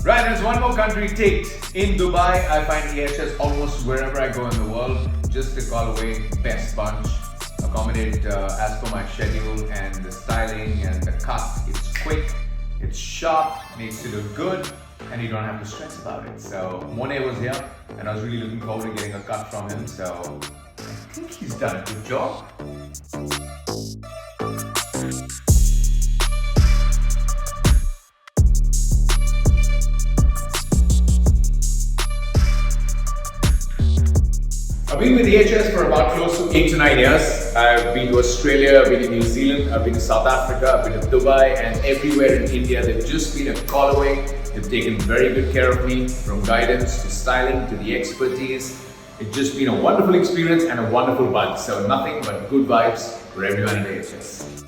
Right, there's one more country ticked. In Dubai, I find EHS almost wherever I go in the world. Just a call away, best bunch. Accommodate as per my schedule, and the styling and the cut. It's quick, it's sharp, makes you look good, and you don't have to stress about it. So Monet was here, and I was really looking forward to getting a cut from him. So I think he's done a good job. I've been with EHS for about close to 8 to 9 years. I've been to Australia, I've been to New Zealand, I've been to South Africa, I've been to Dubai, and everywhere in India. They've just been a call away. They've taken very good care of me, from guidance to styling to the expertise. It's just been a wonderful experience and a wonderful bunch. So nothing but good vibes for everyone at EHS.